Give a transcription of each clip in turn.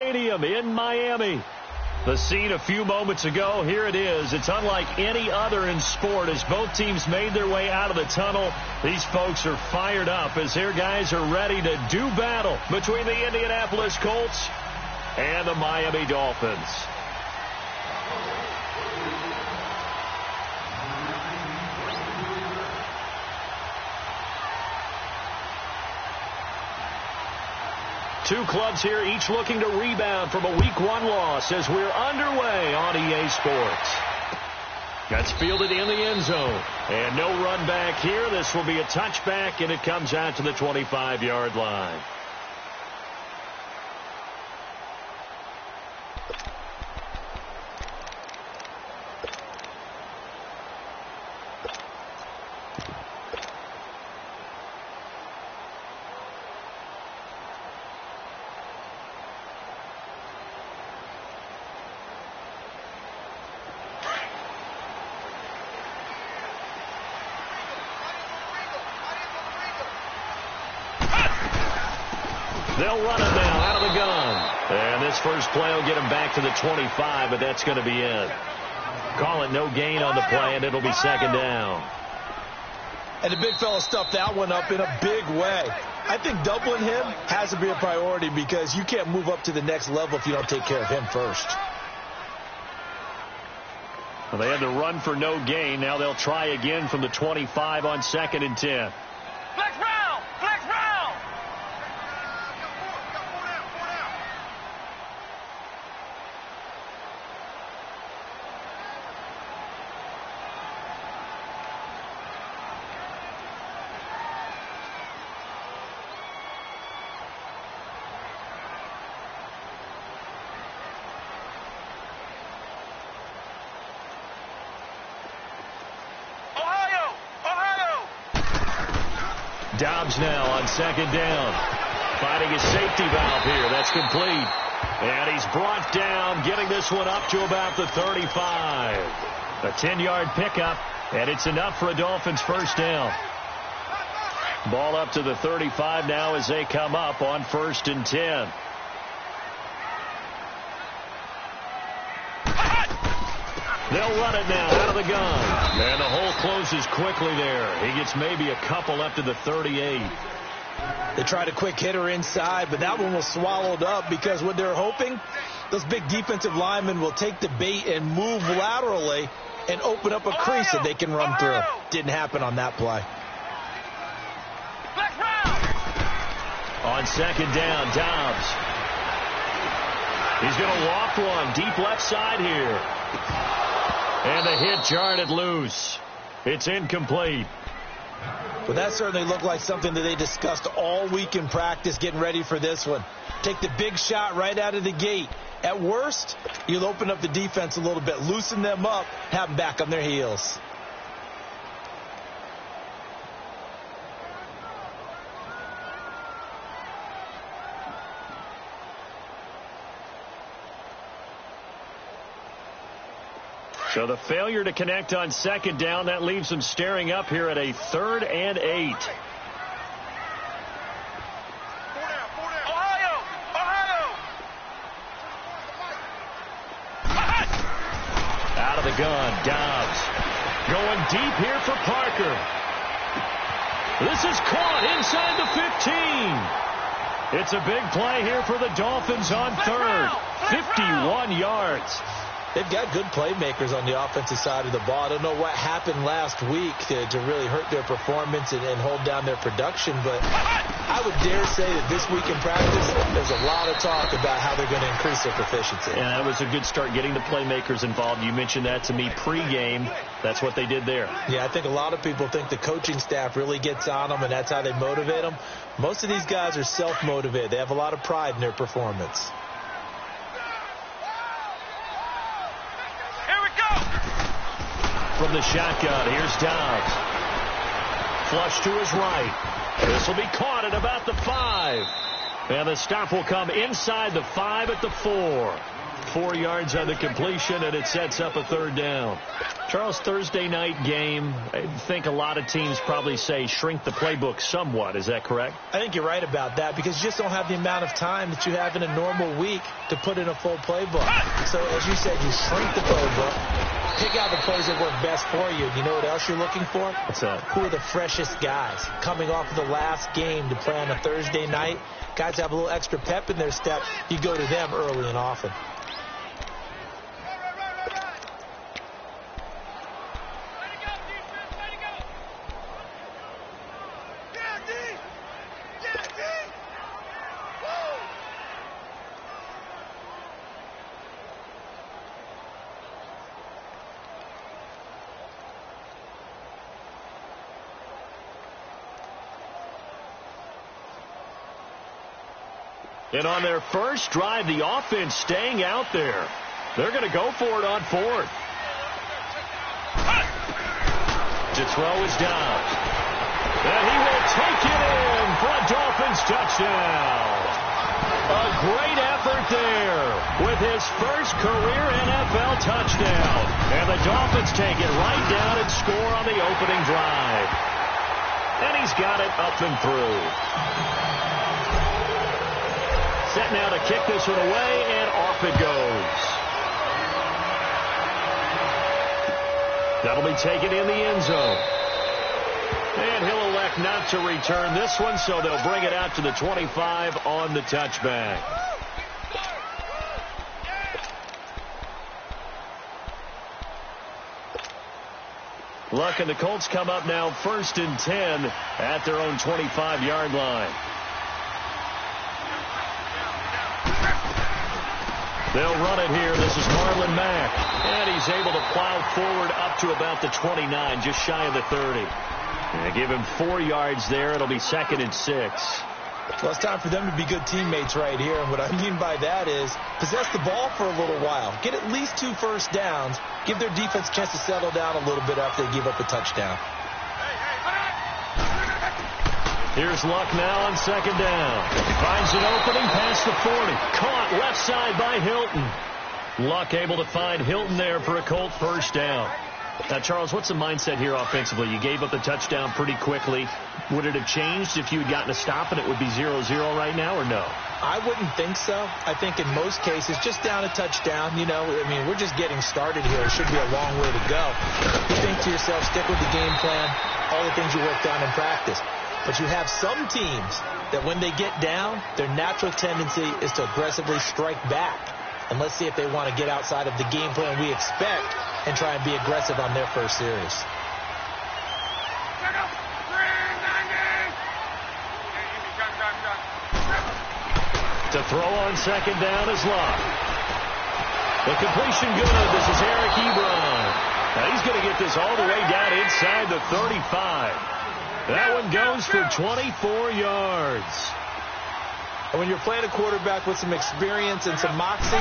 Stadium in Miami. The scene a few moments ago, here it is. It's unlike any other in sport as both teams made their way out of the tunnel. These folks are fired up as their guys are ready to do battle between the Indianapolis Colts and the Miami Dolphins. Two clubs here, each looking to rebound from a Week 1 loss as we're underway on EA Sports. That's fielded in the end zone. And no run back here. This will be a touchback, and it comes out to the 25-yard line. They'll run it now out of the gun. And this first play will get him back to the 25, but that's going to be it. Call it no gain on the play, and it'll be second down. And the big fella stuffed that one up in a big way. I think doubling him has to be a priority because you can't move up to the next level if you don't take care of him first. Well, they had to run for no gain. Now they'll try again from the 25 on 2nd and 10. Flex round! Flex round! Dobbs now on 2nd down. Finding his safety valve here. That's complete. And he's brought down, getting this one up to about the 35. A 10-yard pickup, and it's enough for a Dolphins first down. Ball up to the 35 now as they come up on 1st and 10. They'll run it now out of the gun. And the hole closes quickly there. He gets maybe a couple up to the 38. They tried a quick hitter inside, but that one was swallowed up because what they're hoping, those big defensive linemen will take the bait and move laterally and open up a crease that they can run through. Didn't happen on that play. On 2nd down, Dobbs. He's going to loft one deep left side here. And the hit jarred it loose. It's incomplete. Well, that certainly looked like something that they discussed all week in practice getting ready for this one. Take the big shot right out of the gate. At worst, you'll open up the defense a little bit, loosen them up, have them back on their heels. So the failure to connect on 2nd down, that leaves them staring up here at a 3rd and 8. Out of the gun, Dobbs. Going deep here for Parker. This is caught inside the 15. It's a big play here for the Dolphins on 3rd. 51 yards. They've got good playmakers on the offensive side of the ball. I don't know what happened last week to really hurt their performance and hold down their production, but I would dare say that this week in practice, there's a lot of talk about how they're going to increase their proficiency. And that was a good start getting the playmakers involved. You mentioned that to me pregame. That's what they did there. Yeah, I think a lot of people think the coaching staff really gets on them, and that's how they motivate them. Most of these guys are self-motivated. They have a lot of pride in their performance. From the shotgun, here's Dobbs. Flush to his right. This will be caught at about the 5. And the stop will come inside the 5 at the 4. 4 yards on the completion, and it sets up a 3rd down. Charles, Thursday night game, I think a lot of teams probably say shrink the playbook somewhat. Is that correct? I think you're right about that because you just don't have the amount of time that you have in a normal week to put in a full playbook. So, as you said, you shrink the playbook, pick out the plays that work best for you. You know what else you're looking for? What's that? Who are the freshest guys coming off of the last game to play on a Thursday night? Guys have a little extra pep in their step. You go to them early and often. And on their first drive, the offense staying out there. They're going to go for it on fourth. To throw is down. And he will take it in for a Dolphins touchdown. A great effort there with his first career NFL touchdown. And the Dolphins take it right down and score on the opening drive. And he's got it up and through. Set now to kick this one away, and off it goes. That'll be taken in the end zone. And he'll elect not to return this one, so they'll bring it out to the 25 on the touchback. Luck and the Colts come up now 1st and 10 at their own 25-yard line. They'll run it here. This is Marlon Mack. And he's able to plow forward up to about the 29, just shy of the 30. And give him 4 yards there. It'll be 2nd and 6. Well, it's time for them to be good teammates right here. And what I mean by that is possess the ball for a little while. Get at least 2 first downs. Give their defense a chance to settle down a little bit after they give up a touchdown. Here's Luck now on 2nd down. Finds an opening past the 40. Caught left side by Hilton. Luck able to find Hilton there for a Colt first down. Now, Charles, what's the mindset here offensively? You gave up the touchdown pretty quickly. Would it have changed if you had gotten a stop and it would be 0-0 right now, or no? I wouldn't think so. I think in most cases, just down a touchdown, you know, I mean, we're just getting started here. It should be a long way to go. You think to yourself, stick with the game plan, all the things you worked on in practice. But you have some teams that when they get down, their natural tendency is to aggressively strike back. And let's see if they want to get outside of the game plan we expect and try and be aggressive on their first series. To throw on 2nd down is Luck. The completion good. This is Eric Ebron. Now he's going to get this all the way down inside the 35. That one goes for 24 yards. And when you're playing a quarterback with some experience and some moxie,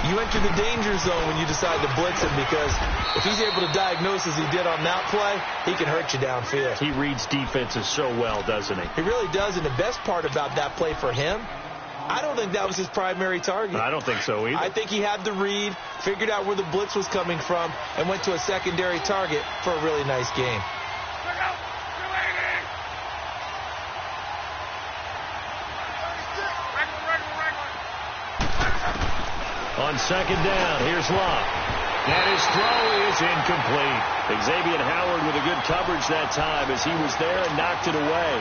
you enter the danger zone when you decide to blitz him, because if he's able to diagnose as he did on that play, he can hurt you downfield. He reads defenses so well, doesn't he? He really does, and the best part about that play for him, I don't think that was his primary target. I don't think so either. I think he had the read, figured out where the blitz was coming from, and went to a secondary target for a really nice game. On 2nd down, here's Luck. And his throw is incomplete. Xavier Howard with a good coverage that time as he was there and knocked it away.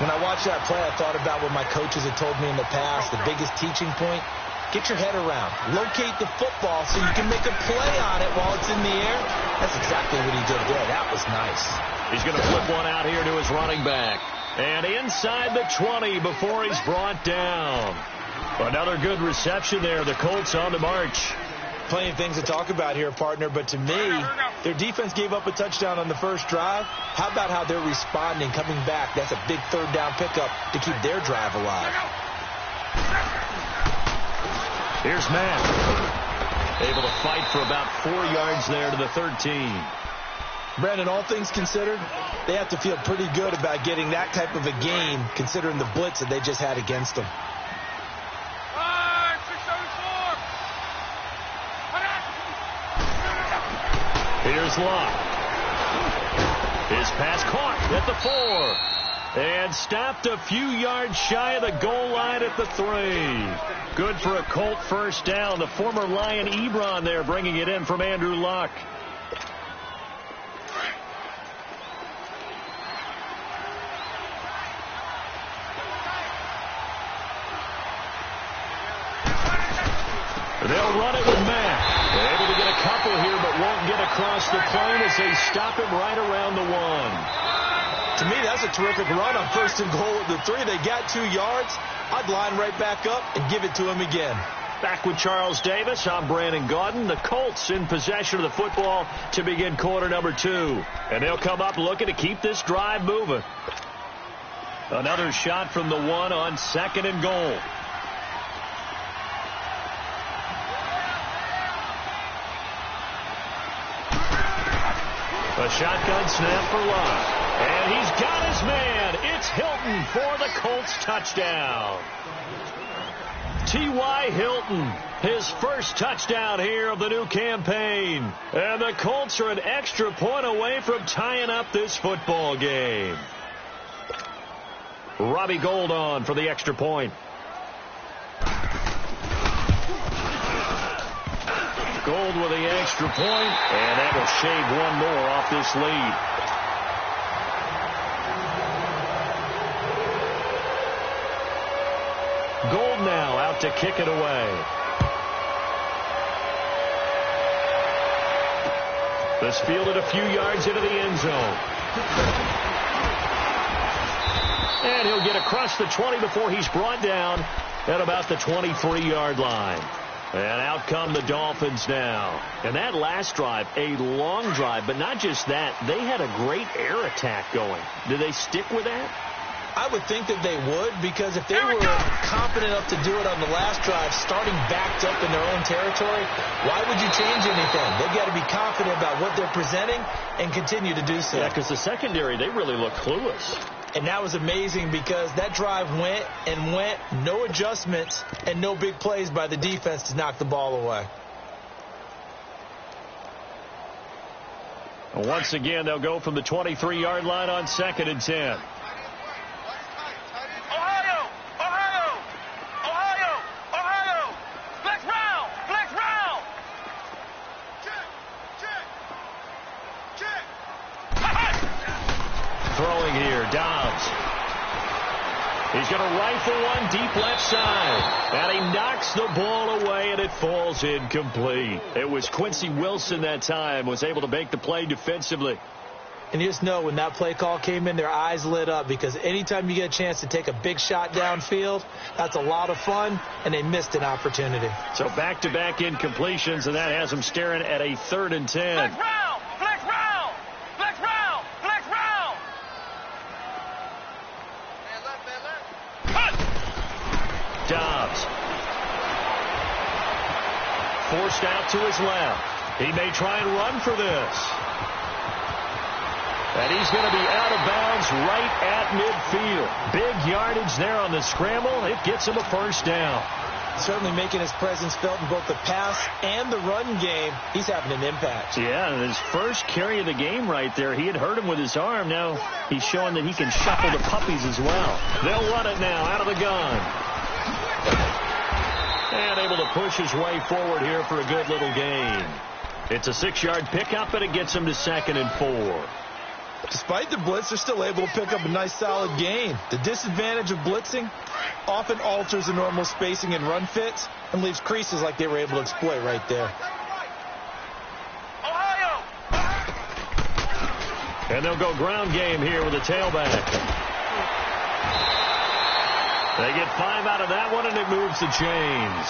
When I watched that play, I thought about what my coaches had told me in the past. The biggest teaching point, get your head around. Locate the football so you can make a play on it while it's in the air. That's exactly what he did there. That was nice. He's going to flip one out here to his running back. And inside the 20 before he's brought down. Another good reception there. The Colts on the march. Plenty of things to talk about here, partner, but to me, their defense gave up a touchdown on the first drive. How about how they're responding, coming back? That's a big 3rd down pickup to keep their drive alive. Here's Matt. Able to fight for about 4 yards there to the 13. Brandon, all things considered, they have to feel pretty good about getting that type of a game, considering the blitz that they just had against them. Here's Luck. His pass caught at the 4. And stopped a few yards shy of the goal line at the 3. Good for a Colt first down. The former Lion Ebron there bringing it in from Andrew Luck. They'll run it with Mack. They're able to get a couple here, but won't get across the plane as they stop him right around the 1. To me, that's a terrific run on 1st and goal at the 3. They got 2 yards. I'd line right back up and give it to him again. Back with Charles Davis, I'm Brandon Gaudin. The Colts in possession of the football to begin quarter number 2. And they'll come up looking to keep this drive moving. Another shot from the 1 on 2nd and goal. A shotgun snap for Luck. And he's got his man. It's Hilton for the Colts touchdown. T.Y. Hilton, his first touchdown here of the new campaign. And the Colts are an extra point away from tying up this football game. Robbie Gould on for the extra point. Gould with the extra point, and that will shave one more off this lead. Gould now out to kick it away. This fielded a few yards into the end zone. And he'll get across the 20 before he's brought down at about the 23-yard line. And out come the Dolphins now. And that last drive, a long drive, but not just that. They had a great air attack going. Do they stick with that? I would think that they would, because if they were confident enough to do it on the last drive, starting backed up in their own territory, why would you change anything? They've got to be confident about what they're presenting and continue to do so. Yeah, because the secondary, they really look clueless. And that was amazing because that drive went and went, no adjustments, and no big plays by the defense to knock the ball away. Once again, they'll go from the 23-yard line on 2nd and 10. Throwing here, Dobbs. He's going to rifle one deep left side. And he knocks the ball away, and it falls incomplete. It was Quincy Wilson that time, was able to make the play defensively. And you just know when that play call came in, their eyes lit up, because anytime you get a chance to take a big shot downfield, that's a lot of fun, and they missed an opportunity. So back-to-back incompletions, and that has them staring at a 3rd and 10. Dobbs. Forced out to his left. He may try and run for this. And he's going to be out of bounds right at midfield. Big yardage there on the scramble. It gets him a first down. Certainly making his presence felt in both the pass and the run game. He's having an impact. Yeah, and his first carry of the game right there, he had hurt him with his arm. Now he's showing that he can shuffle the puppies as well. They'll run it now out of the gun. And able to push his way forward here for a good little gain. It's a 6-yard pickup, and it gets him to 2nd and 4. Despite the blitz, they're still able to pick up a nice solid gain. The disadvantage of blitzing often alters the normal spacing and run fits and leaves creases like they were able to exploit right there. And they'll go ground game here with a tailback. They get 5 out of that one, and it moves the chains.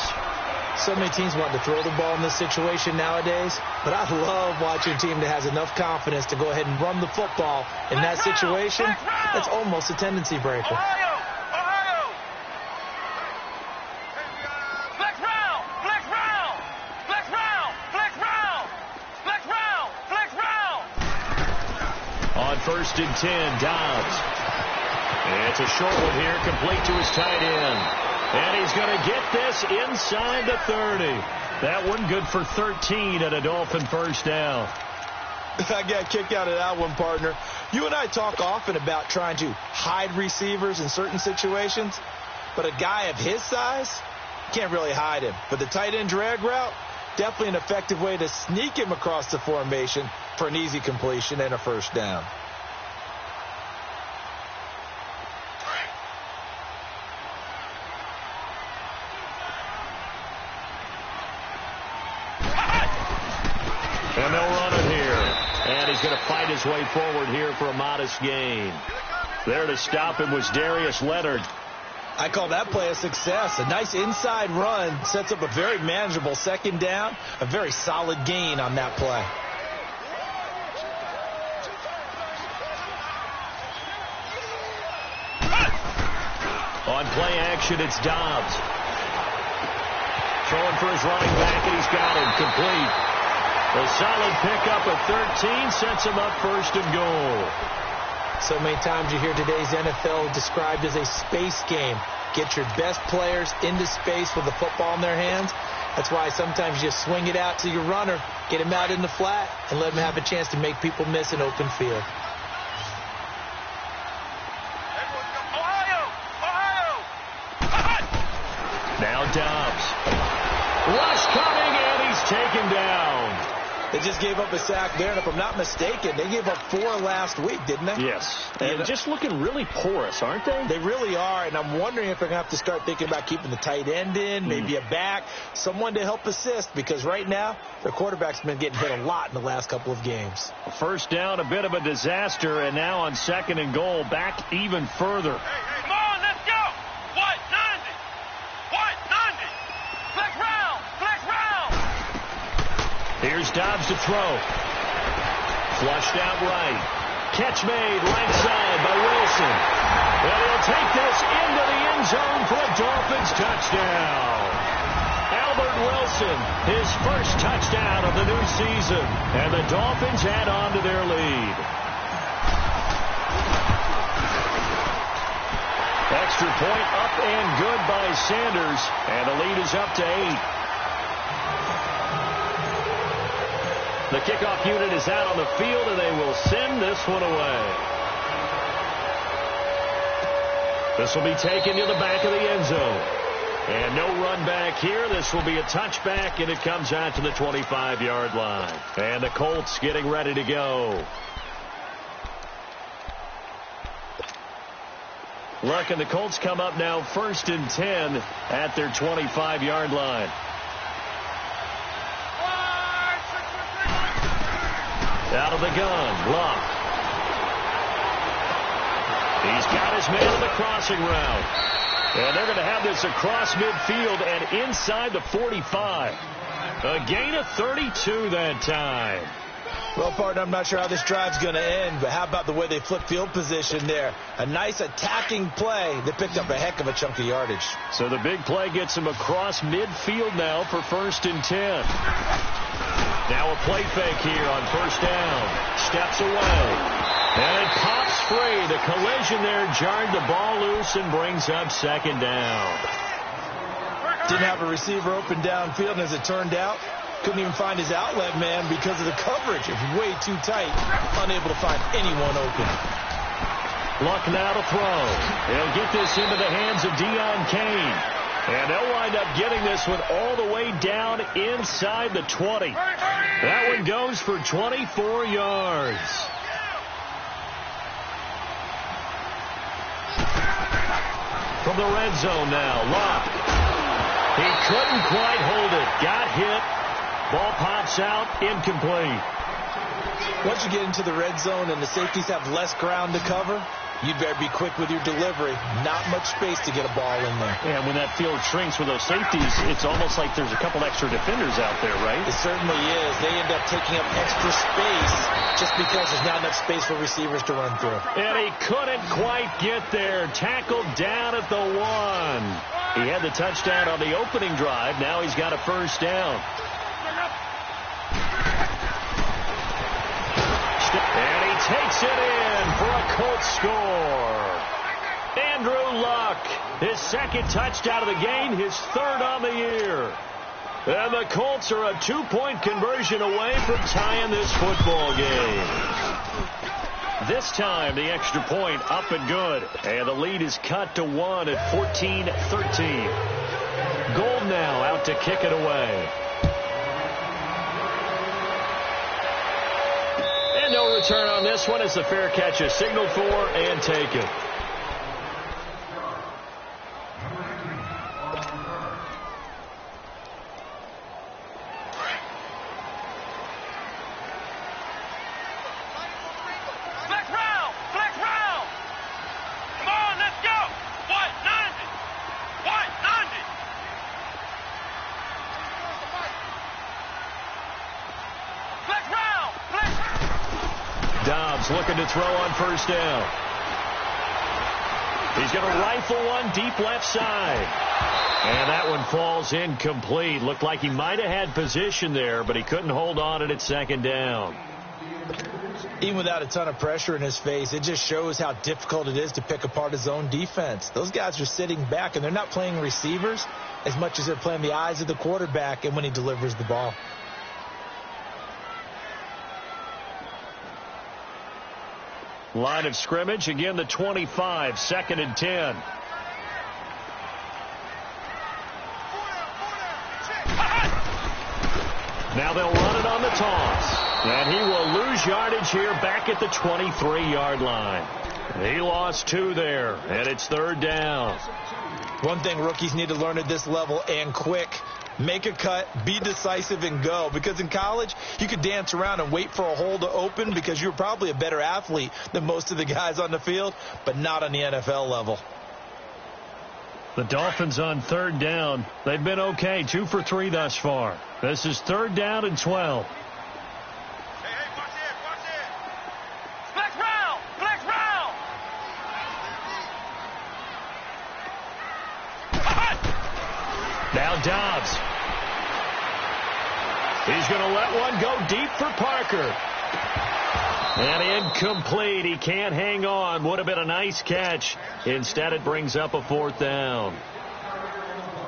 So many teams want to throw the ball in this situation nowadays, but I love watching a team that has enough confidence to go ahead and run the football in that situation. That's almost a tendency breaker. On 1st and 10, Dobbs. It's a short one here, complete to his tight end. And he's going to get this inside the 30. That one good for 13 and a Dolphin first down. I got a kick out of that one, partner. You and I talk often about trying to hide receivers in certain situations, but a guy of his size, can't really hide him. But the tight end drag route, definitely an effective way to sneak him across the formation for an easy completion and a first down. And they'll run it here. And he's going to fight his way forward here for a modest gain. There to stop him was Darius Leonard. I call that play a success. A nice inside run sets up a very manageable second down. A very solid gain on that play. On play action, it's Dobbs. Throwing for his running back, and he's got him complete. A solid pickup of 13 sets him up first and goal. So many times you hear today's NFL described as a space game. Get your best players into space with the football in their hands. That's why sometimes you just swing it out to your runner, get him out in the flat, and let him have a chance to make people miss an open field. Now Dobbs. Rush coming, and he's taken down. They just gave up a sack there, and if I'm not mistaken, they gave up 4 last week, didn't they? Yes. And just looking really porous, aren't they? They really are, and I'm wondering if they're going to have to start thinking about keeping the tight end in, maybe a back, someone to help assist, because right now, their quarterback's been getting hit a lot in the last couple of games. First down, a bit of a disaster, and now on second and goal, back even further. Come on, let's go. What? 90. What? 90. Flex round. Flex round. Here's Dobbs to throw. Flushed out right. Catch made right side by Wilson. And he'll take this into the end zone for a Dolphins touchdown. Albert Wilson, his first touchdown of the new season. And the Dolphins add on to their lead. Extra point up and good by Sanders. And the lead is up to 8. The kickoff unit is out on the field, and they will send this one away. This will be taken to the back of the end zone. And no run back here. This will be a touchback, and it comes out to the 25-yard line. And the Colts getting ready to go. Look, and the Colts come up now 1st and 10 at their 25-yard line. Out of the gun, Luck. He's got his man on the crossing route. And they're going to have this across midfield and inside the 45. A gain of 32 that time. Well, partner, I'm not sure how this drive's going to end, but how about the way they flip field position there? A nice attacking play that picked up a heck of a chunk of yardage. So the big play gets him across midfield now for 1st and 10. Now a play fake here on first down. Steps away. And it pops free. The collision there jarred the ball loose and brings up 2nd down. Didn't have a receiver open downfield, and as it turned out, couldn't even find his outlet man because of the coverage. It was way too tight. Unable to find anyone open. Luck now to throw. He'll get this into the hands of Deion Kane. And they'll wind up getting this one all the way down inside the 20. That one goes for 24 yards. From the red zone now, Luck. He couldn't quite hold it. Got hit. Ball pops out, incomplete. Once you get into the red zone and the safeties have less ground to cover, you'd better be quick with your delivery. Not much space to get a ball in there. And when that field shrinks with those safeties, it's almost like there's a couple extra defenders out there, right? It certainly is. They end up taking up extra space just because there's not enough space for receivers to run through. And he couldn't quite get there. Tackled down at the 1. He had the touchdown on the opening drive. Now he's got a first down. And he takes it in for a Colts score. Andrew Luck, his 2nd touchdown of the game, his 3rd on the year. And the Colts are a 2-point conversion away from tying this football game. This time, the extra point up and good. And the lead is cut to 1 at 14-13. Gold now out to kick it away. And no return on this one as the fair catch is signaled for and taken. Looking to throw on first down. He's going to rifle one deep left side. And that one falls incomplete. Looked like he might have had position there, but he couldn't hold on at second down. Even without a ton of pressure in his face, it just shows how difficult it is to pick apart his own defense. Those guys are sitting back, and they're not playing receivers as much as they're playing the eyes of the quarterback and when he delivers the ball. Line of scrimmage, again the 25, 2nd and 10. Now they'll run it on the toss. And he will lose yardage here back at the 23-yard line. He lost 2 there, and it's 3rd down. One thing rookies need to learn at this level, and quick. Make a cut, be decisive, and go. Because in college, you could dance around and wait for a hole to open because you're probably a better athlete than most of the guys on the field, but not on the NFL level. The Dolphins on 3rd down. They've been okay, 2 for 3 thus far. This is 3rd down and 12. Hey, watch it. Flex round. Now Dobbs. He's going to let one go deep for Parker. And incomplete. He can't hang on. Would have been a nice catch. Instead, it brings up a 4th down.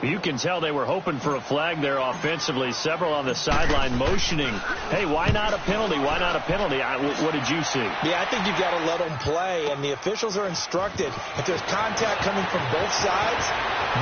You can tell they were hoping for a flag there offensively. Several on the sideline motioning. Hey, why not a penalty? Why not a penalty? What did you see? Yeah, I think you've got to let them play, and the officials are instructed. If there's contact coming from both sides,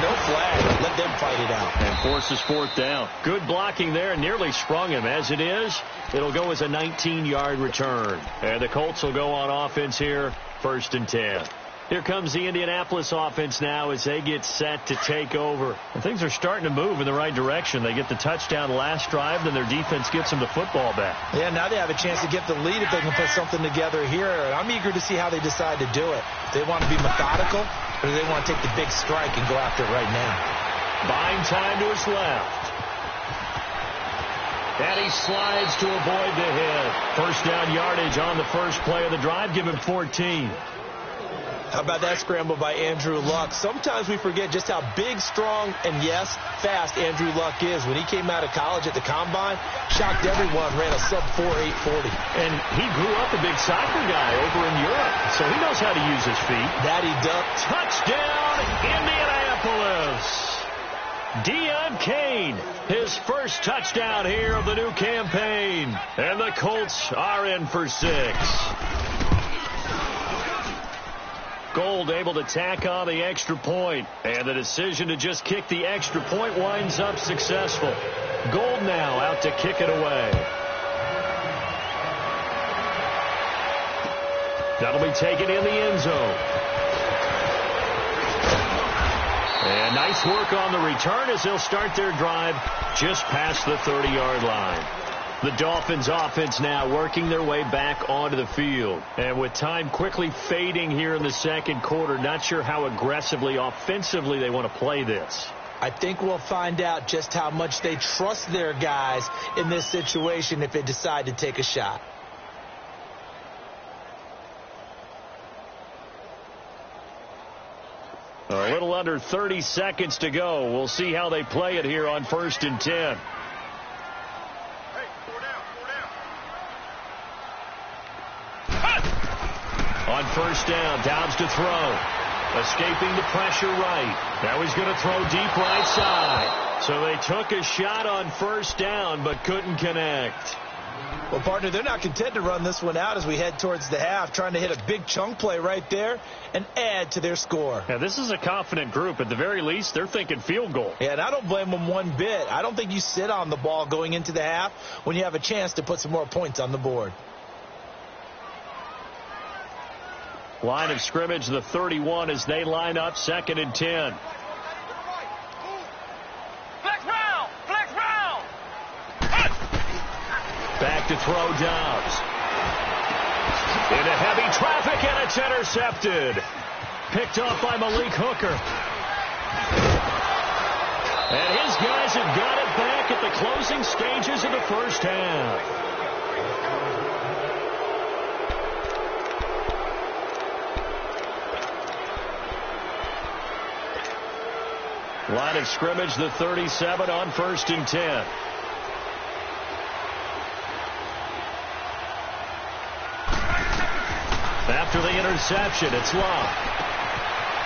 no flag. Let them fight it out. And forces 4th down. Good blocking there, and nearly sprung him. As it is, it'll go as a 19-yard return. And the Colts will go on offense here, 1st and 10. Here comes the Indianapolis offense now as they get set to take over. And things are starting to move in the right direction. They get the touchdown last drive, then their defense gets them the football back. Yeah, now they have a chance to get the lead if they can put something together here. And I'm eager to see how they decide to do it. Do they want to be methodical, or do they want to take the big strike and go after it right now? Buying time to his left. And he slides to avoid the hit. 1st down yardage on the first play of the drive. Give him 14. How about that scramble by Andrew Luck? Sometimes we forget just how big, strong, and, yes, fast Andrew Luck is. When he came out of college at the Combine, shocked everyone, ran a sub-4 840. And he grew up a big soccer guy over in Europe, so he knows how to use his feet. That he does. Touchdown, Indianapolis! Deon Cain, his first touchdown here of the new campaign. And the Colts are in for 6. Gold able to tack on the extra point, and the decision to just kick the extra point winds up successful. Gold now out to kick it away. That'll be taken in the end zone. And nice work on the return as they'll start their drive just past the 30-yard line. The Dolphins offense now working their way back onto the field. And with time quickly fading here in the second quarter, not sure how aggressively, offensively they want to play this. I think we'll find out just how much they trust their guys in this situation if they decide to take a shot. A little under 30 seconds to go. We'll see how they play it here on 1st and 10. On 1st down, Dobbs to throw. Escaping the pressure right. Now he's going to throw deep right side. So they took a shot on first down but couldn't connect. Well, partner, they're not content to run this one out as we head towards the half, trying to hit a big chunk play right there and add to their score. Yeah, this is a confident group. At the very least, they're thinking field goal. Yeah, and I don't blame them one bit. I don't think you sit on the ball going into the half when you have a chance to put some more points on the board. Line of scrimmage, the 31, as they line up, 2nd and 10. Back to throw Dobbs. Into heavy traffic, and it's intercepted. Picked off by Malik Hooker. And his guys have got it back at the closing stages of the first half. Line of scrimmage, the 37 on 1st and 10. After the interception, it's locked.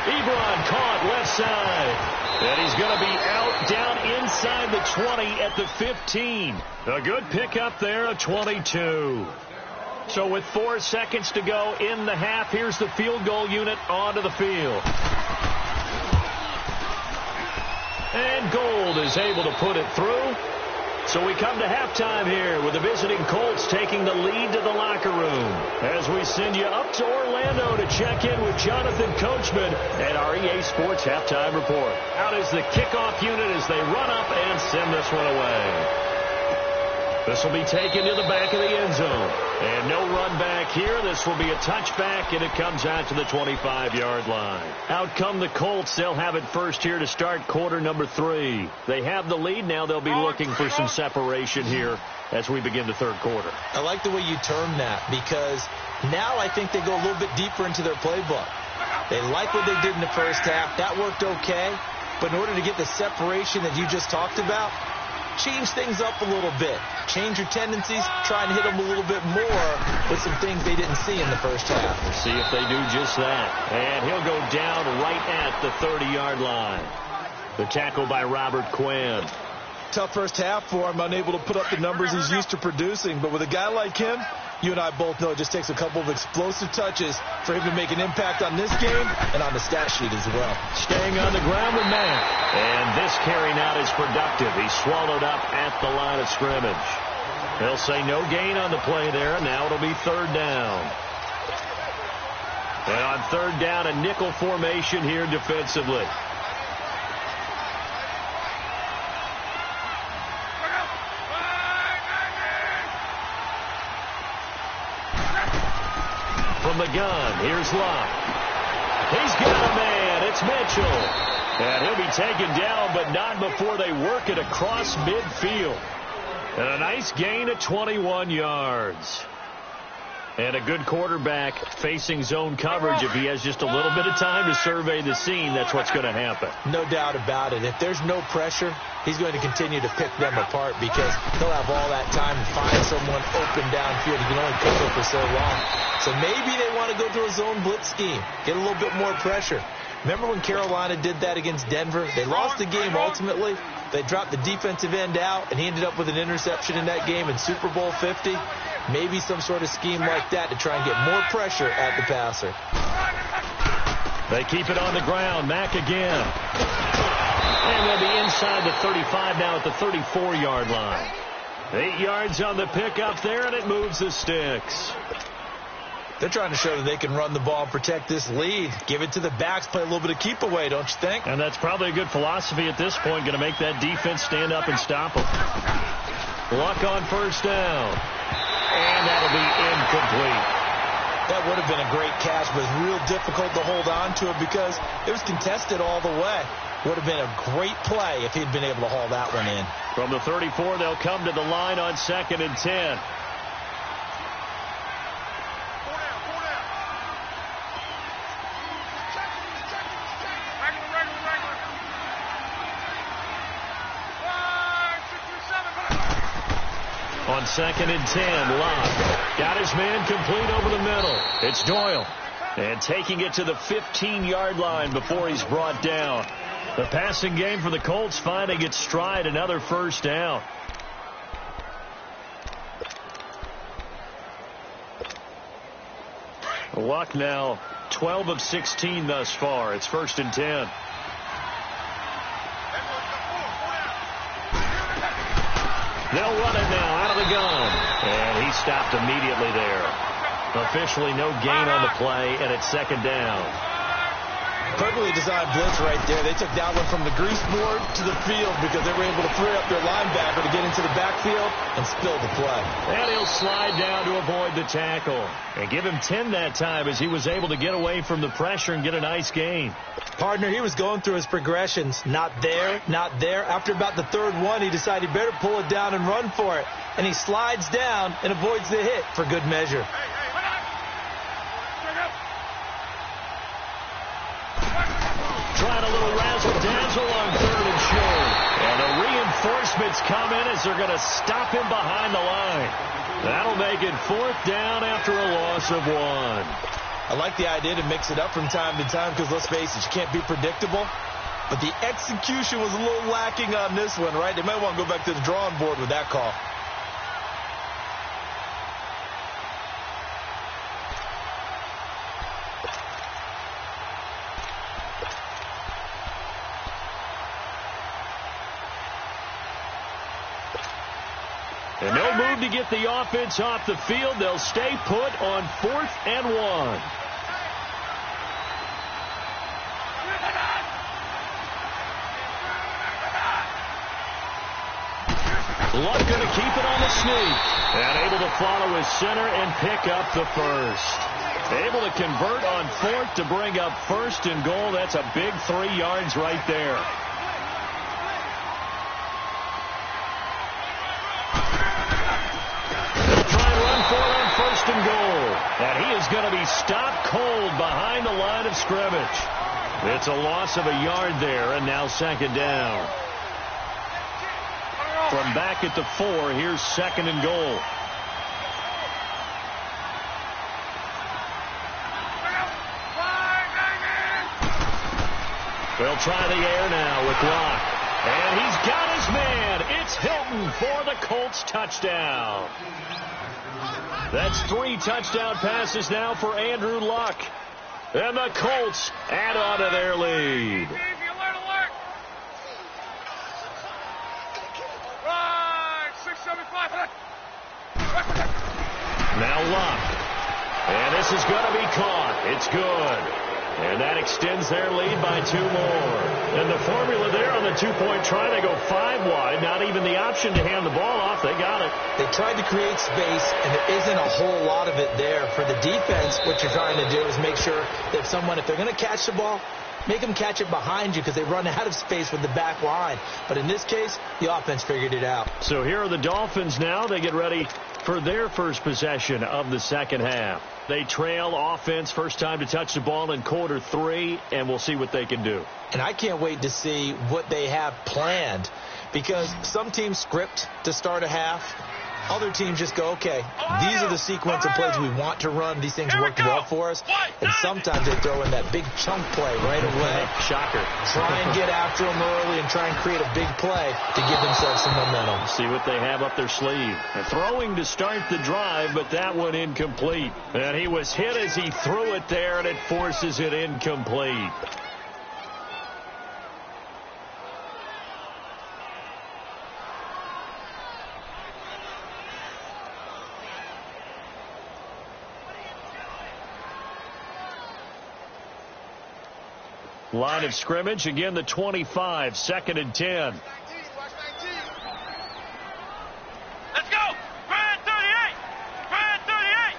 Ebron caught left side. And he's going to be out down inside the 20 at the 15. A good pickup there, a 22. So with 4 seconds to go in the half, here's the field goal unit onto the field. And Gold is able to put it through. So we come to halftime here with the visiting Colts taking the lead to the locker room as we send you up to Orlando to check in with Jonathan Coachman and our EA Sports Halftime Report. Out is the kickoff unit as they run up and send this one away. This will be taken to the back of the end zone. And no run back here. This will be a touchback, and it comes out to the 25-yard line. Out come the Colts. They'll have it first here to start quarter number 3. They have the lead. Now they'll be looking for some separation here as we begin the third quarter. I like the way you term that because now I think they go a little bit deeper into their playbook. They like what they did in the first half. That worked okay. But in order to get the separation that you just talked about, change things up a little bit. Change your tendencies. Try and hit them a little bit more with some things they didn't see in the first half. We'll see if they do just that. And he'll go down right at the 30-yard line. The tackle by Robert Quinn. Tough first half for him, unable to put up the numbers he's used to producing. But with a guy like him, you and I both know it just takes a couple of explosive touches for him to make an impact on this game and on the stat sheet as well. Staying on the ground with Matt. And this carry now is productive. He's swallowed up at the line of scrimmage. They'll say no gain on the play there, and now it'll be 3rd down. And on 3rd down, a nickel formation here defensively. From the gun, here's Locke. He's got a man. It's Mitchell. And he'll be taken down, but not before they work it across midfield. And a nice gain of 21 yards. And a good quarterback facing zone coverage. If he has just a little bit of time to survey the scene, that's what's going to happen. No doubt about it. If there's no pressure, he's going to continue to pick them apart because he'll have all that time to find someone open downfield. He can only pick them for so long. So maybe they want to go to a zone blitz scheme, get a little bit more pressure. Remember when Carolina did that against Denver? They lost the game ultimately. They dropped the defensive end out, and he ended up with an interception in that game in Super Bowl 50. Maybe some sort of scheme like that to try and get more pressure at the passer. They keep it on the ground. Mack again. And they'll be inside the 35 now at the 34-yard line. 8 yards on the pickup there, and it moves the sticks. They're trying to show that they can run the ball and protect this lead. Give it to the backs, play a little bit of keep away, don't you think? And that's probably a good philosophy at this point, going to make that defense stand up and stop them. Luck on 1st down. And that'll be incomplete. That would have been a great catch, but it's real difficult to hold on to it because it was contested all the way. Would have been a great play if he'd been able to haul that one in. From the 34, they'll come to the line on 2nd and 10. On 2nd and 10, Locke got his man complete over the middle. It's Doyle. And taking it to the 15-yard line before he's brought down. The passing game for the Colts finding its stride, another first down. Luck now 12 of 16 thus far. It's 1st and 10. They'll run it now out of the gun. And he stopped immediately there. Officially no gain on the play, and it's 2nd down. Perfectly designed blitz right there. They took that one from the grease board to the field because they were able to free up their linebacker to get into the backfield and spill the play. And he'll slide down to avoid the tackle. And give him 10 that time as he was able to get away from the pressure and get a nice gain. Partner, he was going through his progressions. Not there, not there. After about the 3rd one, he decided he better pull it down and run for it. And he slides down and avoids the hit for good measure. Trying a little razzle-dazzle on 3rd and short. And the reinforcements come in as they're going to stop him behind the line. That'll make it 4th down after a loss of 1. I like the idea to mix it up from time to time because, let's face it, you can't be predictable. But the execution was a little lacking on this one, right? They might want to go back to the drawing board with that call. And no move to get the offense off the field. They'll stay put on 4th and 1. Luck going to keep it on the sneak. And able to follow his center and pick up the first. Able to convert on 4th to bring up 1st and goal. That's a big 3 yards right there. And goal. And he is going to be stopped cold behind the line of scrimmage. It's a loss of a yard there, and now 2nd down. From back at the 4, here's 2nd and goal. They'll try the air now with Locke. And he's got his man. It's Hilton for the Colts touchdown. That's 3 touchdown passes now for Andrew Luck. And the Colts add on to their lead. Now Luck. And this is going to be caught. It's good. And that extends their lead by 2 more. And the formula there on the 2-point try, they go 5 wide. Not even the option to hand the ball off. They got it. They tried to create space, and there isn't a whole lot of it there. For the defense, what you're trying to do is make sure that if they're going to catch the ball, make them catch it behind you because they run out of space with the back line. But in this case, the offense figured it out. So here are the Dolphins now. They get ready for their first possession of the 2nd half. They trail offense, first time to touch the ball in quarter 3, and we'll see what they can do. And I can't wait to see what they have planned because some teams script to start a half. Other teams just go, okay, these are the sequence of plays we want to run. These things worked well for us. And sometimes they throw in that big chunk play right away. Shocker. Try and get after them early and try and create a big play to give themselves some momentum. See what they have up their sleeve. And throwing to start the drive, but that one incomplete. And he was hit as he threw it there, and it forces it incomplete. Line of scrimmage, again the 25, 2nd and 10. Let's go! Brand 38! Brand 38!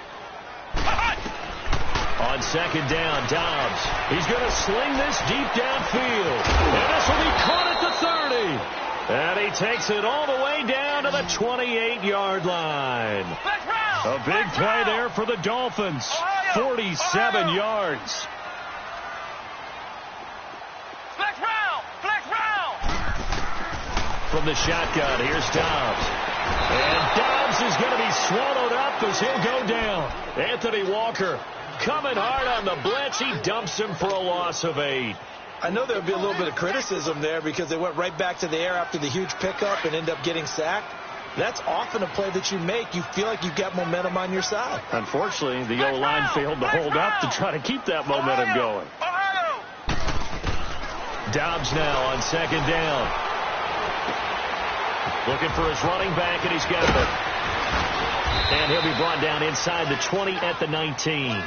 On 2nd down, Dobbs. He's going to sling this deep downfield. And this will be caught at the 30. And he takes it all the way down to the 28-yard line. A big play there for the Dolphins. 47 yards. From the shotgun, here's Dobbs. And Dobbs is going to be swallowed up as he'll go down. Anthony Walker coming hard on the blitz. He dumps him for a loss of 8. I know there'll be a little bit of criticism there because they went right back to the air after the huge pickup and end up getting sacked. That's often a play that you make. You feel like you've got momentum on your side. Unfortunately, the O-line failed to hold up to try to keep that momentum going. Dobbs now on second down. Looking for his running back, and he's got it. And he'll be brought down inside the 20 at the 19.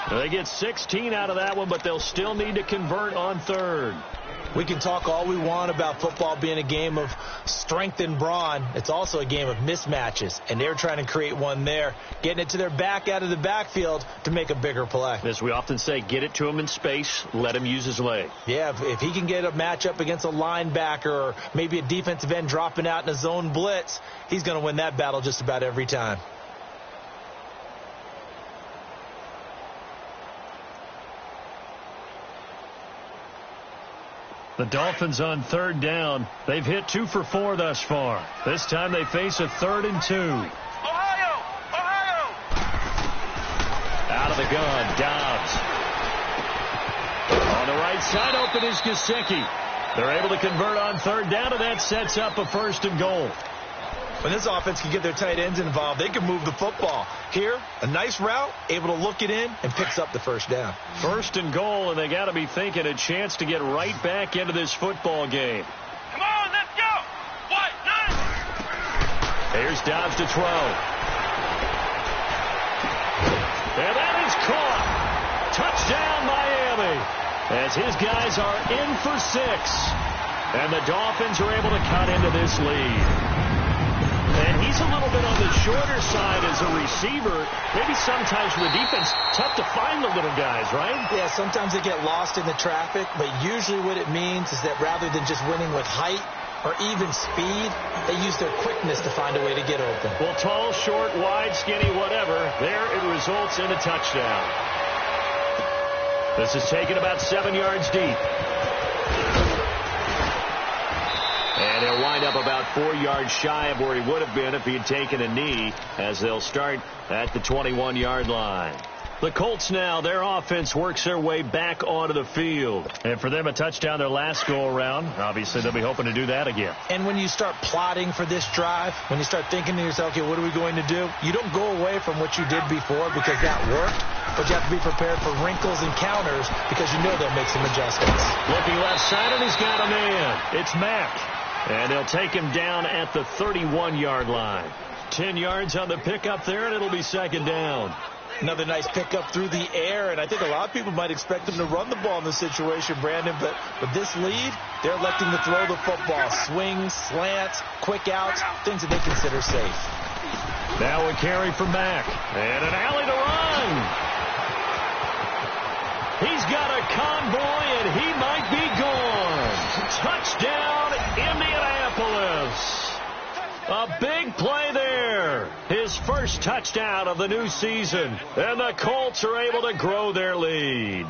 They get 16 out of that one, but they'll still need to convert on third. We can talk all we want about football being a game of strength and brawn. It's also a game of mismatches, and they're trying to create one there, getting it to their back out of the backfield to make a bigger play. As we often say, get it to him in space, let him use his leg. Yeah, if he can get a matchup against a linebacker or maybe a defensive end dropping out in a zone blitz, he's going to win that battle just about every time. The Dolphins on third down. They've hit 2 for 4 thus far. This time they face a 3rd and 2. Ohio! Out of the gun, Dobbs. On the right side, open is Gesicki. They're able to convert on third down, and that sets up a 1st and goal. When this offense can get their tight ends involved, they can move the football. Here, a nice route, able to look it in, and picks up the 1st down. 1st and goal, and they got to be thinking a chance to get right back into this football game. Come on, let's go! What? None! Here's Dobbs to throw. And that is caught. Touchdown, Miami. As his guys are in for 6. And the Dolphins are able to cut into this lead. And he's a little bit on the shorter side as a receiver. Maybe sometimes for the defense, tough to find the little guys, right? Yeah, sometimes they get lost in the traffic, but usually what it means is that rather than just winning with height or even speed, they use their quickness to find a way to get open. Well, tall, short, wide, skinny, whatever, there it results in a touchdown. This is taken about 7 yards deep. And he'll wind up about 4 yards shy of where he would have been if he had taken a knee, as they'll start at the 21-yard line. The Colts now, their offense works their way back onto the field. And for them, a touchdown their last go-around. Obviously, they'll be hoping to do that again. And when you start plotting for this drive, when you start thinking to yourself, okay, what are we going to do? You don't go away from what you did before because that worked, but you have to be prepared for wrinkles and counters because you know they'll make some adjustments. Looking left side, and he's got a man. It's Mack. And they'll take him down at the 31-yard line. 10 yards on the pickup there, and it'll be 2nd down. Another nice pickup through the air, and I think a lot of people might expect them to run the ball in this situation, Brandon, but with this lead, they're electing to throw the football. Swings, slants, quick outs, things that they consider safe. Now a carry for Mack, and an alley to run. He's got a convoy, and he might be gone. Touchdown, Indianapolis. A big play there. His first touchdown of the new season. And the Colts are able to grow their lead.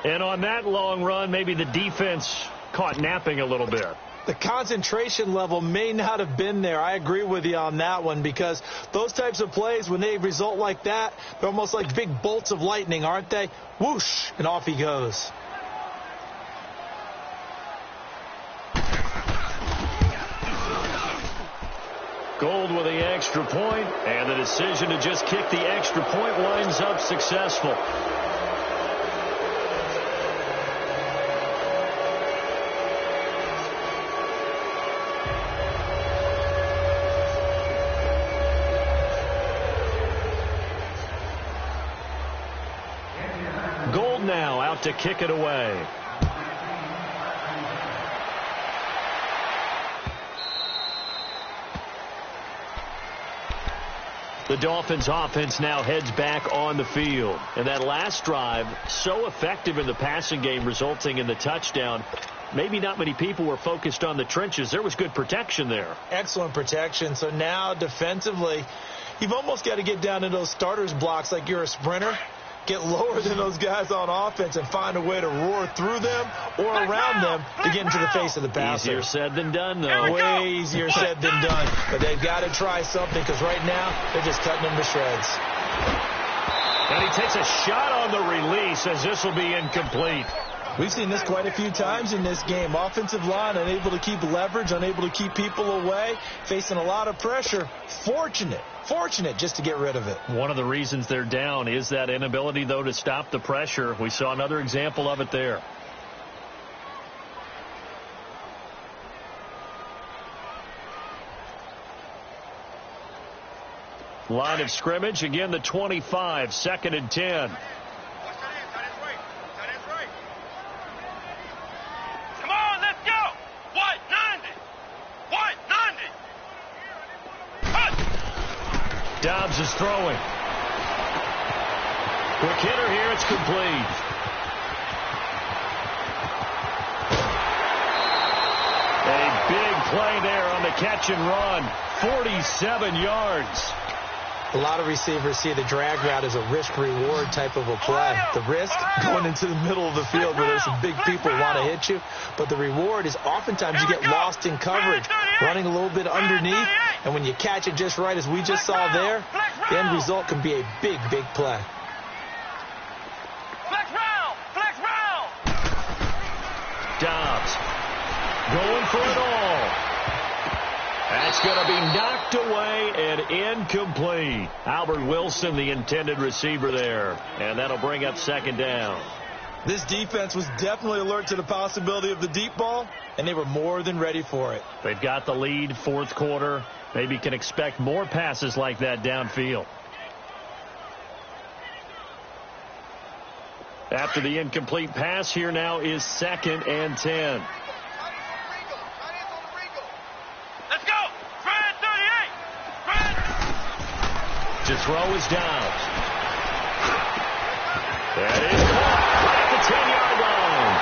And on that long run, maybe the defense caught napping a little bit. The concentration level may not have been there. I agree with you on that one because those types of plays, when they result like that, they're almost like big bolts of lightning, aren't they? Whoosh, and off he goes. Gold with the extra point, and the decision to just kick the extra point winds up successful. Gold now out to kick it away. The Dolphins offense now heads back on the field. And that last drive, so effective in the passing game, resulting in the touchdown. Maybe not many people were focused on the trenches. There was good protection there. Excellent protection. So now defensively, you've almost got to get down in those starters blocks like you're a sprinter. Get lower than those guys on offense and find a way to roar through them or around them to get into the face of the passer. Easier said than done, though. Way easier said than done. But they've got to try something because right now they're just cutting them to shreds. And he takes a shot on the release as this will be incomplete. We've seen this quite a few times in this game. Offensive line unable to keep leverage, unable to keep people away, facing a lot of pressure. Fortunate just to get rid of it. One of the reasons they're down is that inability, though, to stop the pressure. We saw another example of it there. Line of scrimmage, again the 25, 2nd and 10. Come on, let's go. What? 90. What? 90. Cut. Dobbs is throwing. Quick hitter here, it's complete. A big play there on the catch and run. 47 yards. A lot of receivers see the drag route as a risk-reward type of a play. The risk, going into the middle of the field where there's some big people want to hit you. But the reward is oftentimes you get lost in coverage, running a little bit underneath. And when you catch it just right, as we just saw there, the end result can be a big, big play. Flex round. Dobbs going for it all. That's going to be knocked away and incomplete. Albert Wilson, the intended receiver there. And that'll bring up 2nd down. This defense was definitely alert to the possibility of the deep ball, and they were more than ready for it. They've got the lead, 4th quarter. Maybe can expect more passes like that downfield. After the incomplete pass, here now is 2nd and 10. To throw is Dobbs. That is caught right at the 10-yard line.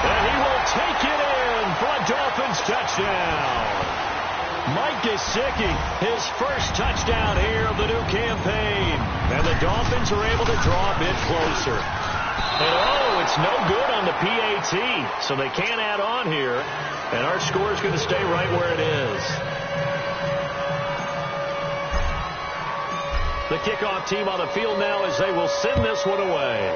And he will take it in for a Dolphins touchdown. Mike Gesicki, his first touchdown here of the new campaign. And the Dolphins are able to draw a bit closer. And it's no good on the PAT, so they can't add on here. And our score is going to stay right where it is. The kickoff team on the field now as they will send this one away.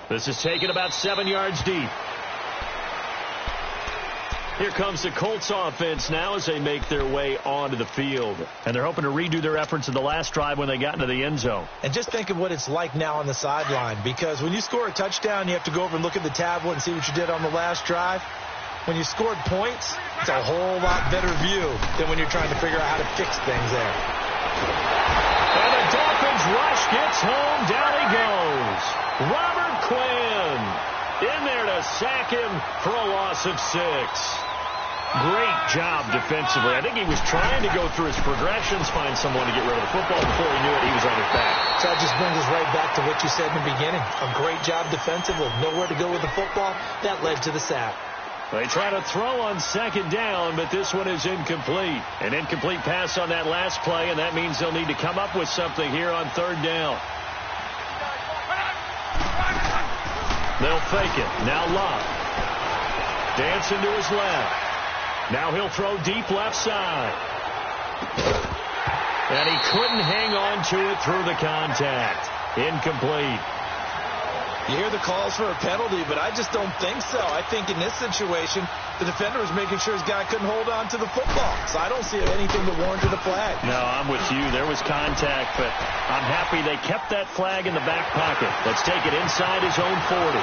This is taken about 7 yards deep. Here comes the Colts offense now as they make their way onto the field. And they're hoping to redo their efforts in the last drive when they got into the end zone. And just think of what it's like now on the sideline, because when you score a touchdown, you have to go over and look at the tablet and see what you did on the last drive. When you scored points, it's a whole lot better view than when you're trying to figure out how to fix things there. And the Dolphins rush gets home. Down he goes. Robert Quinn in there to sack him for a loss of 6. Great job defensively. I think he was trying to go through his progressions, find someone to get rid of the football. Before he knew it, he was on his back. So that just brings us right back to what you said in the beginning. A great job defensively. Nowhere to go with the football. That led to the sack. They try to throw on 2nd down, but this one is incomplete. An incomplete pass on that last play, and that means they'll need to come up with something here on 3rd down. They'll fake it. Now Love. Dancing to his left. Now he'll throw deep left side. And he couldn't hang on to it through the contact. Incomplete. You hear the calls for a penalty, but I just don't think so. I think in this situation, the defender was making sure his guy couldn't hold on to the football. So I don't see anything that warranted a flag. No, I'm with you. There was contact, but I'm happy they kept that flag in the back pocket. Let's take it inside his own 40.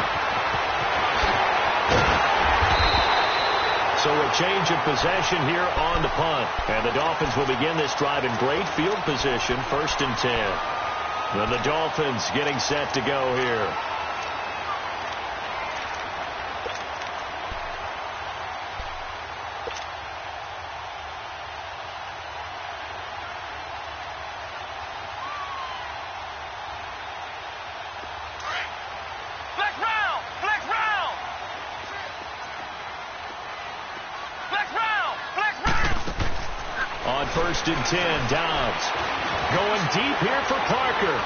So a change of possession here on the punt. And the Dolphins will begin this drive in great field position, 1st and 10. Then the Dolphins getting set to go here. On 1st and 10, Dobbs going deep here for Parker.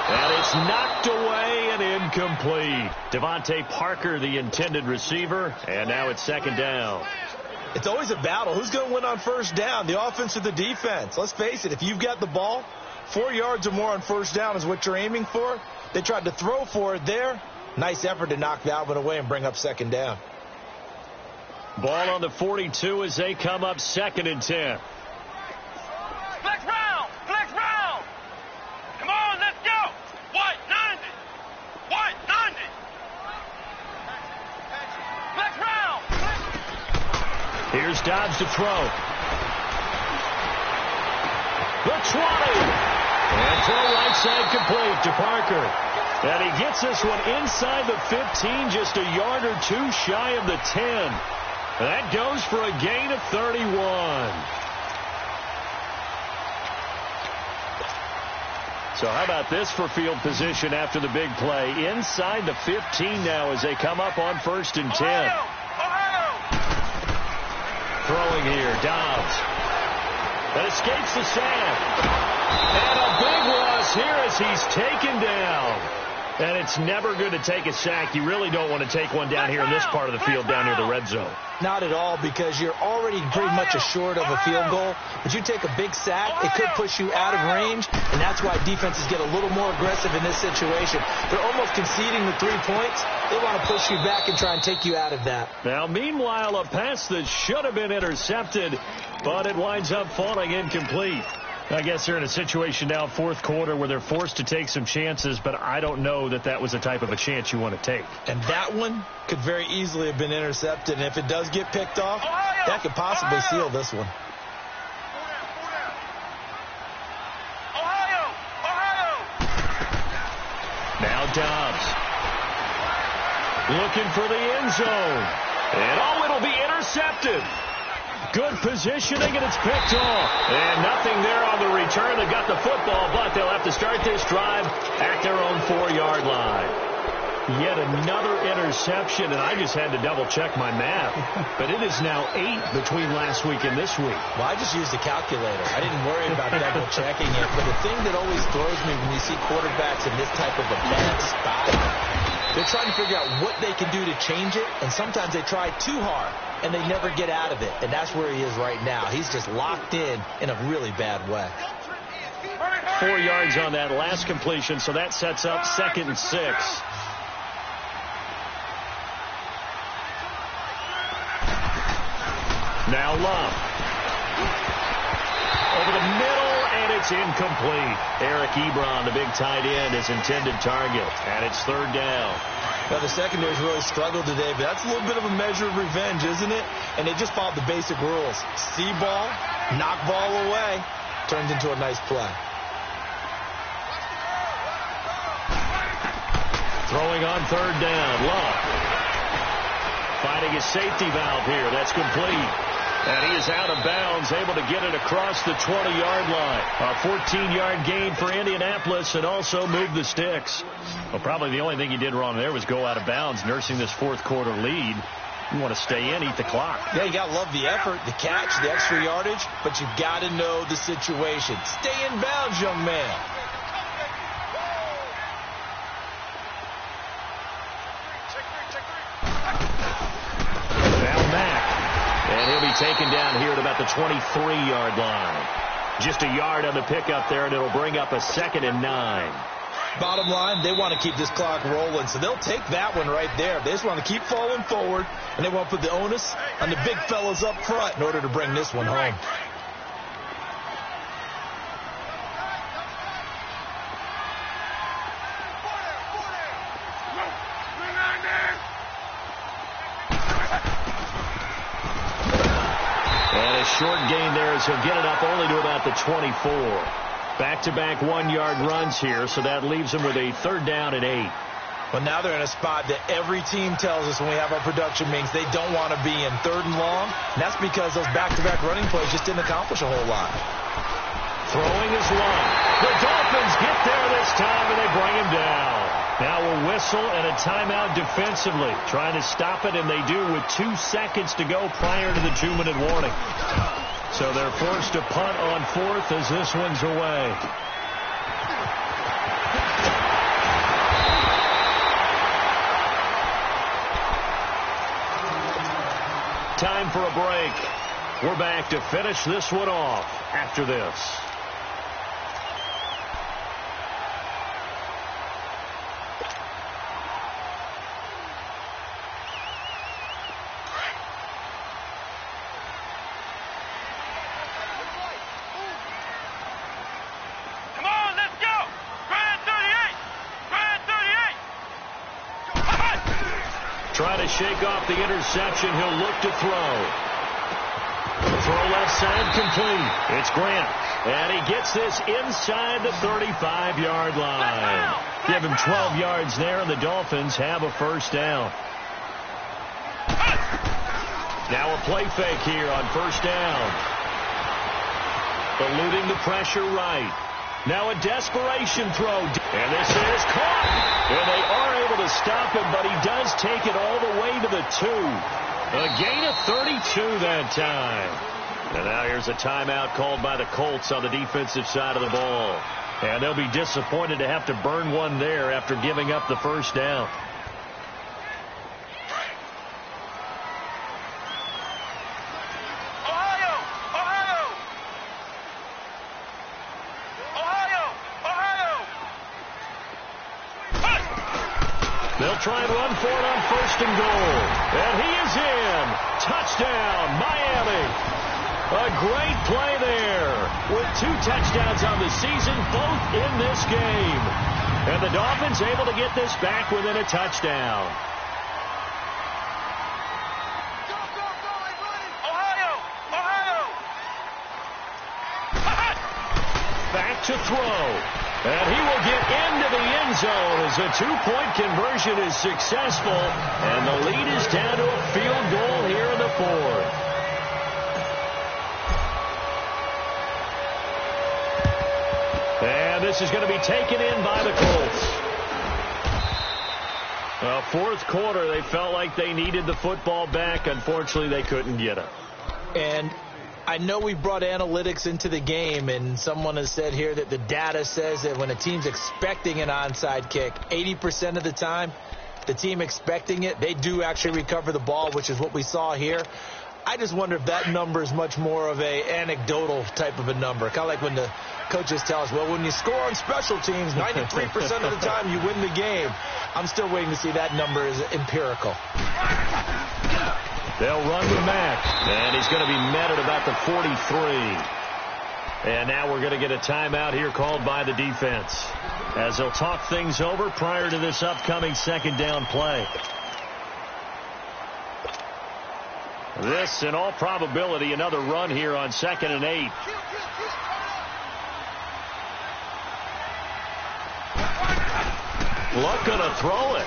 And it's knocked away and incomplete. Devontae Parker, the intended receiver, and now it's 2nd down. It's always a battle. Who's going to win on 1st down, the offense or the defense? Let's face it, if you've got the ball, 4 yards or more on first down is what you're aiming for. They tried to throw for it there. Nice effort to knock that one away and bring up second down. Ball on the 42 as they come up 2nd and 10. Flex round! Flex round! Come on, let's go! What? 90! What? 90! Flex round! Here's Dobbs to throw. The 20! And throw right side complete to Parker. And he gets this one inside the 15, just a yard or two shy of the 10. That goes for a gain of 31. So how about this for field position after the big play? Inside the 15 now as they come up on 1st and 10. Ohio! Throwing here, Dobbs. That escapes the sack. And a big loss here as he's taken down. And it's never good to take a sack. You really don't want to take one down here in this part of the field down near the red zone. Not at all, because you're already pretty much assured of a field goal. But you take a big sack, it could push you out of range, and that's why defenses get a little more aggressive in this situation. They're almost conceding the 3 points. They want to push you back and try and take you out of that. Now, meanwhile, a pass that should have been intercepted, but it winds up falling incomplete. I guess they're in a situation now, 4th quarter, where they're forced to take some chances, but I don't know that that was the type of a chance you want to take. And that one could very easily have been intercepted, and if it does get picked off, that could possibly seal this one. Ohio! Now Dobbs. Looking for the end zone. And, it'll be intercepted. Good positioning, and it's picked off. And nothing there on the return. They got the football, but they'll have to start this drive at their own 4-yard line. Yet another interception, and I just had to double-check my math. But it is now 8 between last week and this week. Well, I just used a calculator. I didn't worry about double-checking it. But the thing that always throws me when you see quarterbacks in this type of a bad spot, they're trying to figure out what they can do to change it, and sometimes they try too hard, and they never get out of it. And that's where he is right now. He's just locked in a really bad way. 4 yards on that last completion, so that sets up 2nd and 6. Now Love. Over the middle, and it's incomplete. Eric Ebron, the big tight end, his intended target. And it's 3rd down. Well, the secondary's really struggled today, but that's a little bit of a measure of revenge, isn't it? And they just followed the basic rules. See ball, knock ball away, turns into a nice play. Throwing on 3rd down, Love. Finding his safety valve here. That's complete. And he is out of bounds, able to get it across the 20-yard line. A 14-yard gain for Indianapolis, and also move the sticks. Well, probably the only thing he did wrong there was go out of bounds, nursing this 4th quarter lead. You want to stay in, eat the clock. Yeah, you got to love the effort, the catch, the extra yardage, but you've got to know the situation. Stay in bounds, young man. And he'll be taken down here at about the 23-yard line. Just a yard on the pickup there, and it'll bring up a 2nd and 9. Bottom line, they want to keep this clock rolling, so they'll take that one right there. They just want to keep falling forward, and they want to put the onus on the big fellas up front in order to bring this one home. And a short gain there as he'll get it up only to about the 24. Back-to-back 1-yard runs here, so that leaves him with a 3rd down and 8. Well, now they're in a spot that every team tells us when we have our production meetings they don't want to be in, 3rd and long. And that's because those back-to-back running plays just didn't accomplish a whole lot. Throwing is Love. The Dolphins get there this time, and they bring him down. Now a whistle and a timeout defensively. Trying to stop it, and they do with 2 seconds to go prior to the 2-minute warning. So they're forced to punt on 4th as this one's away. Time for a break. We're back to finish this one off after this. trying to shake off the interception. He'll look to throw. Throw left side complete. It's Grant. And he gets this inside the 35-yard line. Give him 12 yards there, and the Dolphins have a first down. Now a play fake here on first down. Eluding the pressure right. Now a desperation throw. And this is caught. And they are able to stop him, but he does take it all the way to the 2. A gain of 32 that time. And now here's a timeout called by the Colts on the defensive side of the ball. And they'll be disappointed to have to burn one there after giving up the first down. They'll try and run for it on first and goal. And he is in. Touchdown, Miami. A great play there with 2 touchdowns on the season, both in this game. And the Dolphins able to get this back within a touchdown. Ohio! Back to throw. And he will get into the end zone as a 2-point conversion is successful. And the lead is down to a field goal here in the 4th. And this is going to be taken in by the Colts. Fourth quarter, they felt like they needed the football back. Unfortunately, they couldn't get it. And I know we brought analytics into the game, and someone has said here that the data says that when a team's expecting an onside kick, 80% of the time, the team expecting it, they do actually recover the ball, which is what we saw here. I just wonder if that number is much more of a anecdotal type of a number. Kind of like when the coaches tell us, well, when you score on special teams, 93% of the time you win the game. I'm still waiting to see that number is empirical. They'll run with Mack, and he's going to be met at about the 43. And now we're going to get a timeout here called by the defense as they'll talk things over prior to this upcoming second down play. This, in all probability, another run here on 2nd and 8. Luck going to throw it.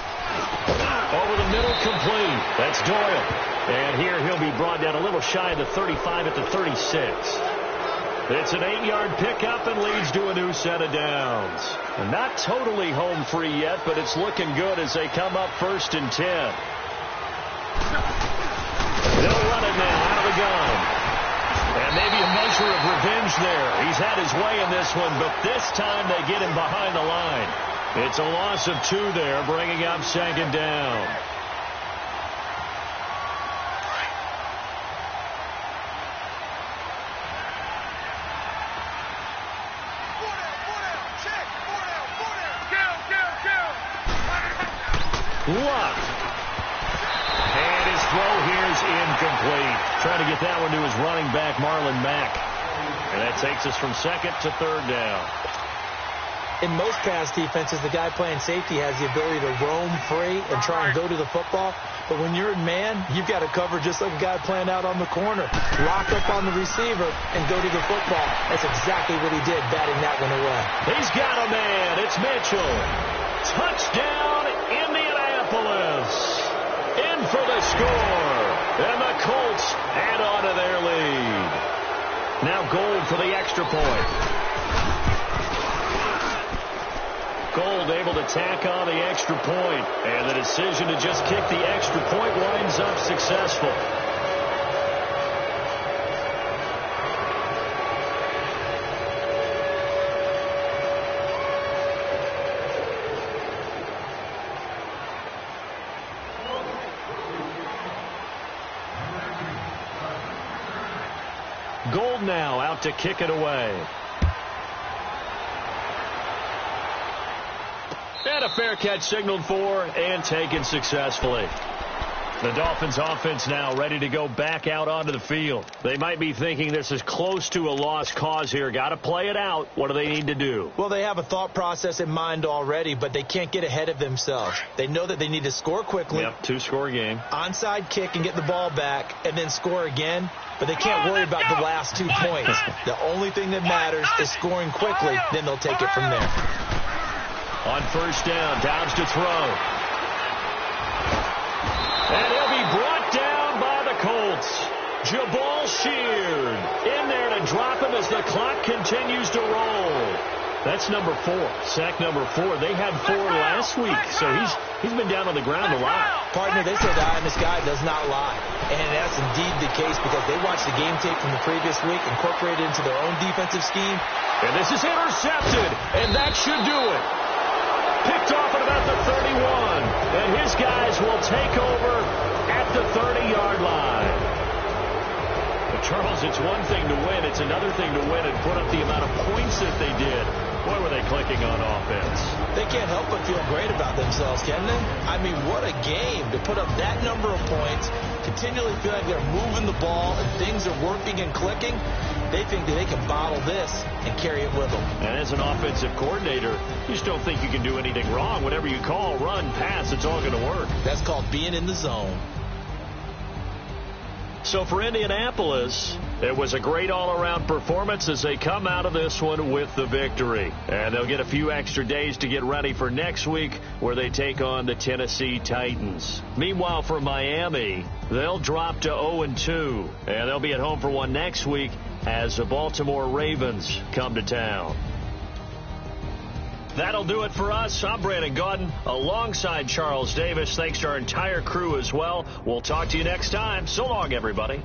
Over the middle, complete. That's Doyle. And here he'll be brought down a little shy of the 35 at the 36. It's an 8-yard pickup and leads to a new set of downs. And not totally home free yet, but it's looking good as they come up 1st and 10. They'll run it now out of the gun. And maybe a measure of revenge there. He's had his way in this one, but this time they get him behind the line. It's a loss of 2 there, bringing up 2nd down. Luck. And his throw here is incomplete. Trying to get that one to his running back, Marlon Mack. And that takes us from 2nd to 3rd down. In most pass defenses, the guy playing safety has the ability to roam free and try and go to the football. But when you're in man, you've got to cover just like a guy playing out on the corner. Lock up on the receiver and go to the football. That's exactly what he did, batting that one away. He's got a man. It's Mitchell. Touchdown, Indianapolis. In for the score. And the Colts add on to their lead. Now Gold for the extra point. Gold able to tack on the extra point. And the decision to just kick the extra point winds up successful. Gold now out to kick it away. And a fair catch signaled for and taken successfully. The Dolphins offense now ready to go back out onto the field. They might be thinking this is close to a lost cause here. Got to play it out. What do they need to do? Well, they have a thought process in mind already, but they can't get ahead of themselves. They know that they need to score quickly. Yep, 2-score game. Onside kick and get the ball back and then score again, but they can't worry about the last 2 points. The only thing that matters is scoring quickly, then they'll take it from there. On first down, Dobbs to throw. And he'll be brought down by the Colts. Jabal Sheard in there to drop him as the clock continues to roll. That's number 4, sack number 4. They had 4 last week, so he's been down on the ground a lot. Partner, they say the eye in the sky does not lie. And that's indeed the case because they watched the game tape from the previous week, incorporated it into their own defensive scheme. And this is intercepted, and that should do it. Picked off at about the 31, and his guys will take over at the 30-yard line. But Charles, it's one thing to win. It's another thing to win and put up the amount of points that they did. Boy, were they clicking on offense. They can't help but feel great about themselves, can they? I mean, what a game to put up that number of points, continually feel like they're moving the ball and things are working and clicking. They think that they can bottle this and carry it with them. And as an offensive coordinator, you just don't think you can do anything wrong. Whatever you call, run, pass, it's all going to work. That's called being in the zone. So for Indianapolis, it was a great all-around performance as they come out of this one with the victory. And they'll get a few extra days to get ready for next week where they take on the Tennessee Titans. Meanwhile, for Miami, they'll drop to 0-2, and they'll be at home for one next week as the Baltimore Ravens come to town. That'll do it for us. I'm Brandon Gaudin alongside Charles Davis. Thanks to our entire crew as well. We'll talk to you next time. So long, everybody.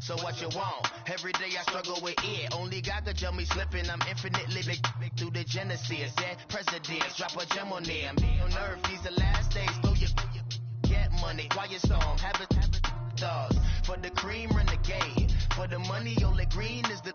So what you want? Every day I struggle with it. Only God could tell me slipping. I'm infinitely big through the Genesis. Dead presidents, drop a gem on them. On earth, these the last days. Throw your get money. Quiet storm, have it dogs. For the cream, run the game. For the money, only green is the